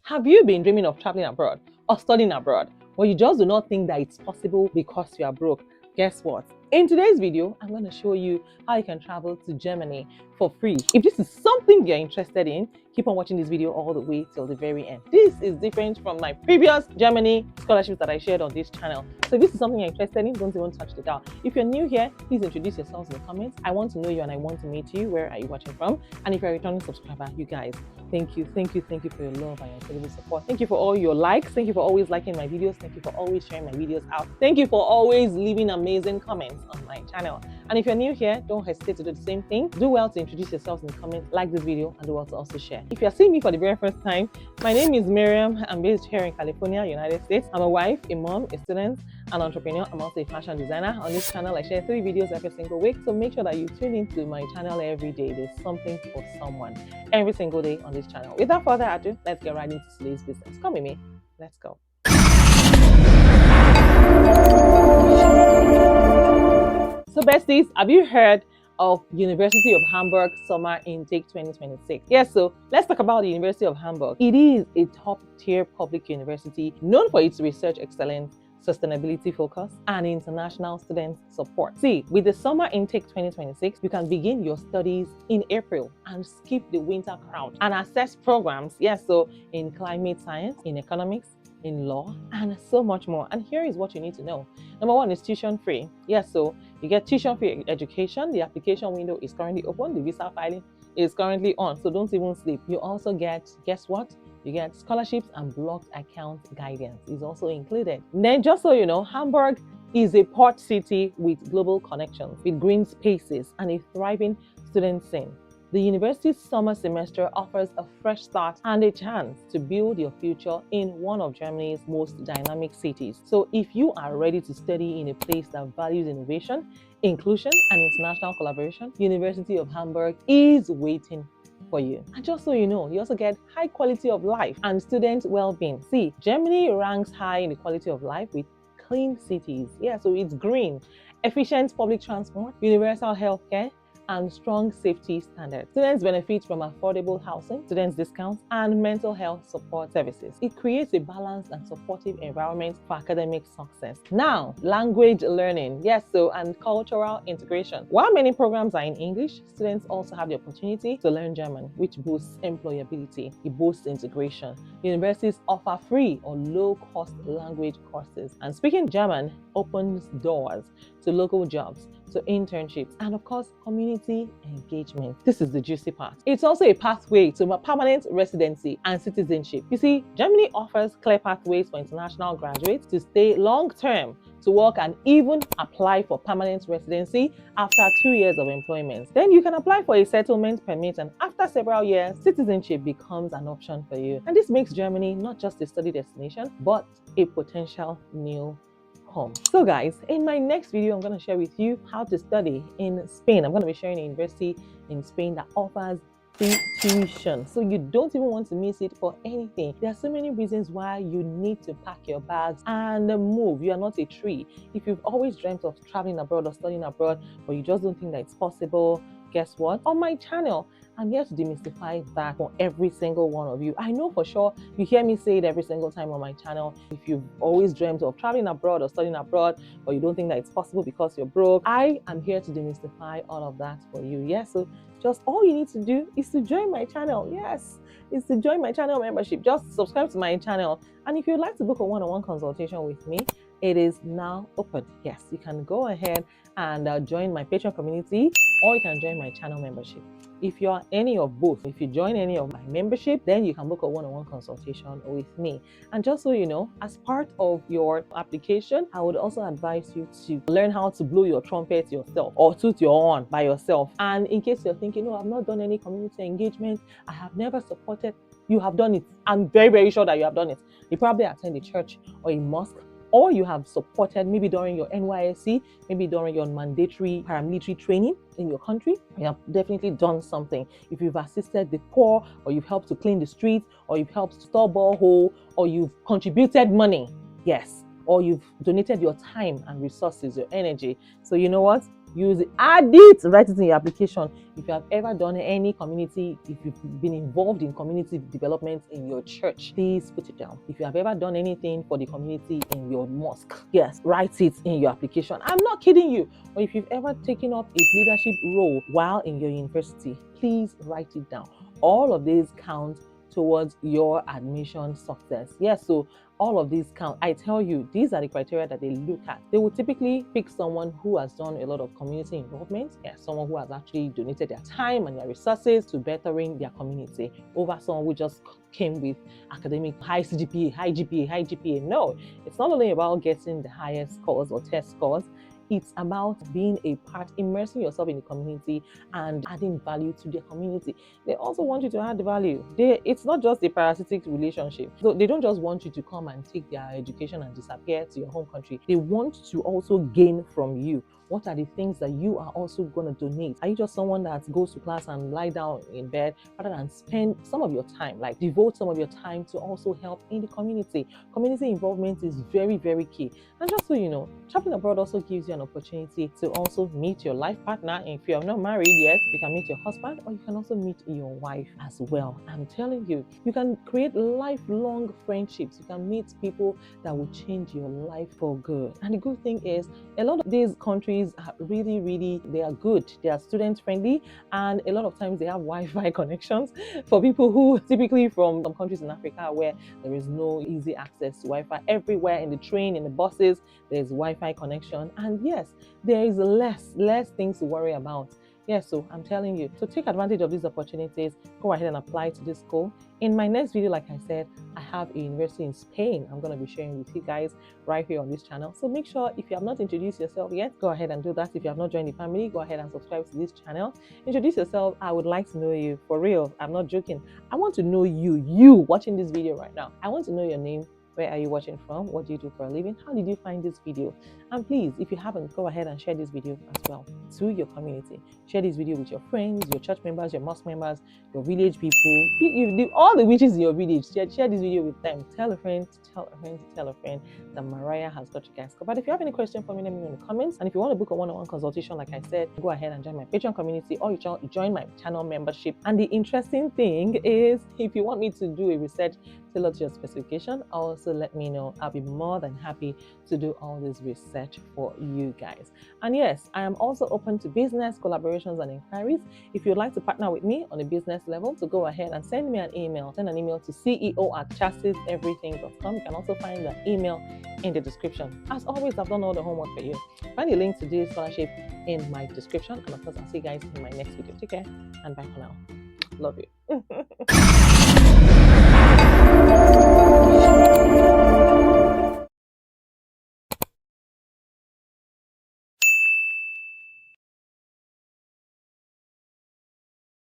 Have you been dreaming of traveling abroad or studying abroad, but you just do not think that it's possible because you are broke? Guess what? In today's video, I'm going to show you how you can travel to Germany for free. If this is something you're interested in, keep on watching this video all the way till the very end. This is different from my previous Germany scholarships that I shared on this channel. So if this is something you're interested in, don't even touch it out. If you're new here, please introduce yourselves in the comments. I want to know you and I want to meet you. Where are you watching from? And if you're a returning subscriber, you guys, thank you for your love and your incredible support. Thank you for all your likes. Thank you for always liking my videos. Thank you for always sharing my videos out. Thank you for always leaving amazing comments on my channel. And if you're new here, don't hesitate to do the same thing. Do well to introduce yourselves in the comments, like this video, and do well to also share. If you're seeing me for the very first time, my name is Miriam. I'm based here in California, United States. I'm a wife, a mom, a student, an entrepreneur. I'm also a fashion designer. On this channel, I share 3 videos every single week. So make sure that you tune into my channel every day. There's something for someone every single day on this channel. Without further ado, let's get right into today's business. Come with me. Let's go. So besties, have you heard of University of Hamburg Summer Intake 2026? Yes, so let's talk about the University of Hamburg. It is a top-tier public university known for its research excellence, sustainability focus, and international student support. See, with the Summer Intake 2026, you can begin your studies in April and skip the winter crowd and access programs, yes, so in climate science, in economics, in law, and so much more. And here is what you need to know. Number 1 is tuition free. Yes, so you get tuition free education. The application window is currently open. The visa filing is currently on, so don't even sleep. You also get, guess what? You get scholarships and blocked account guidance is also included. Then just so you know, Hamburg is a port city with global connections, with green spaces and a thriving student scene. The university's summer semester offers a fresh start and a chance to build your future in one of Germany's most dynamic cities. So if you are ready to study in a place that values innovation, inclusion, and international collaboration, University of Hamburg is waiting for you. And just so you know, you also get high quality of life and student well-being. See, Germany ranks high in the quality of life with clean cities. Yeah, so it's green, efficient public transport, universal healthcare, and strong safety standards. Students benefit from affordable housing, students discounts, and mental health support services. It creates a balanced and supportive environment for academic success. Now, language learning, yes, so and cultural integration. While many programs are in English, students also have the opportunity to learn German, which boosts employability. It boosts integration. Universities offer free or low-cost language courses, and speaking German opens doors to local jobs, to internships, and of course, community engagement. This is the juicy part. It's also a pathway to permanent residency and citizenship. You see, Germany offers clear pathways for international graduates to stay long-term, to work, and even apply for permanent residency after 2 years of employment. Then you can apply for a settlement permit, and after several years, citizenship becomes an option for you. And this makes Germany not just a study destination, but a potential new home. So guys, in my next video, I'm going to share with you how to study in Spain. I'm going to be sharing a university in Spain that offers free tuition, so you don't even want to miss it for anything. There are so many reasons why you need to pack your bags and move. You are not a tree. If you've always dreamt of traveling abroad or studying abroad, but you just don't think that it's possible, guess what? On my channel, I'm here to demystify that for every single one of you. I know for sure you hear me say it every single time on my channel. If you've always dreamt of traveling abroad or studying abroad, but you don't think that it's possible because you're broke, I am here to demystify all of that for you. Yes, so just all you need to do is to join my channel. Yes, is to join my channel membership. Just subscribe to my channel. And if you'd like to book a one-on-one consultation with me, it is now open. Yes, you can go ahead and join my Patreon community, or you can join my channel membership. If you're any of both, if you join any of my membership, then you can book a one-on-one consultation with me. And just so you know, as part of your application, I would also advise you to learn how to blow your trumpet yourself or toot your horn by yourself. And in case you're thinking, no, I've not done any community engagement, I have never supported, you have done it. I'm very, very sure that you have done it. You probably attend a church or a mosque, or you have supported maybe during your NYSC, maybe during your mandatory paramilitary training in your country. You have definitely done something. If you've assisted the poor, or you've helped to clean the streets, or you've helped store borehole, or you've contributed money, yes, or you've donated your time and resources, your energy. So you know what? Use it, add it, write it in your application. If you have ever done any community, if you've been involved in community development in your church, please put it down. If you have ever done anything for the community in your mosque, yes, write it in your application. I'm not kidding you. Or if you've ever taken up a leadership role while in your university, please write it down. All of these count towards your admission success. Yes, so all of these count. I tell you, these are the criteria that they look at. They will typically pick someone who has done a lot of community involvement, someone who has actually donated their time and their resources to bettering their community, over someone who just came with academic high CGPA, high GPA, high GPA. No, it's not only about getting the highest scores or test scores. It's about being a part, immersing yourself in the community and adding value to the community. They also want you to add value. It's not just a parasitic relationship. So they don't just want you to come and take their education and disappear to your home country. They want to also gain from you. What are the things that you are also going to donate? Are you just someone that goes to class and lie down in bed rather than spend some of your time, like devote some of your time to also help in the community? Community involvement is very, very key. And just so you know, traveling abroad also gives you an opportunity to also meet your life partner. If you are not married yet, you can meet your husband, or you can also meet your wife as well. I'm telling you, you can create lifelong friendships. You can meet people that will change your life for good. And the good thing is, a lot of these countries are really, they are good. They are student friendly, and a lot of times they have Wi-Fi connections for people who typically from some countries in Africa where there is no easy access to Wi-Fi. Everywhere in the train, in the buses, there's Wi-Fi connection, and yes, there is less things to worry about. Yes, so I'm telling you, to take advantage of these opportunities, go ahead and apply to this school. In my next video, like I said, I have a university in Spain I'm going to be sharing with you guys right here on this channel. So make sure, if you have not introduced yourself yet, go ahead and do that. If you have not joined the family, go ahead and subscribe to this channel. Introduce yourself. I would like to know you, for real. I'm not joking. I want to know you watching this video right now. I want to know your name. Where are you watching from? What do you do for a living? How did you find this video? And please, if you haven't, go ahead and share this video as well to your community. Share this video with your friends, your church members, your mosque members, your village people. You do all the witches in your village. Share this video with them. Tell a friend, tell a friend, tell a friend that Mariah has got you guys covered. If you have any question for me, let me know in the comments. And if you want to book a one-on-one consultation, like I said, go ahead and join my Patreon community, or you join my channel membership. And the interesting thing is, if you want me to do a research tailored to your specification, also let me know. I'll be more than happy to do all this research for you guys. And yes, I am also open to business collaborations and inquiries. If you'd like to partner with me on a business level, so go ahead and send me an email. Send an email to ceo@chassiseverything.com. You can also find the email in the description. As always, I've done all the homework for you. Find the link to this scholarship in my description. And of course, I'll see you guys in my next video. Take care and bye for now. Love you.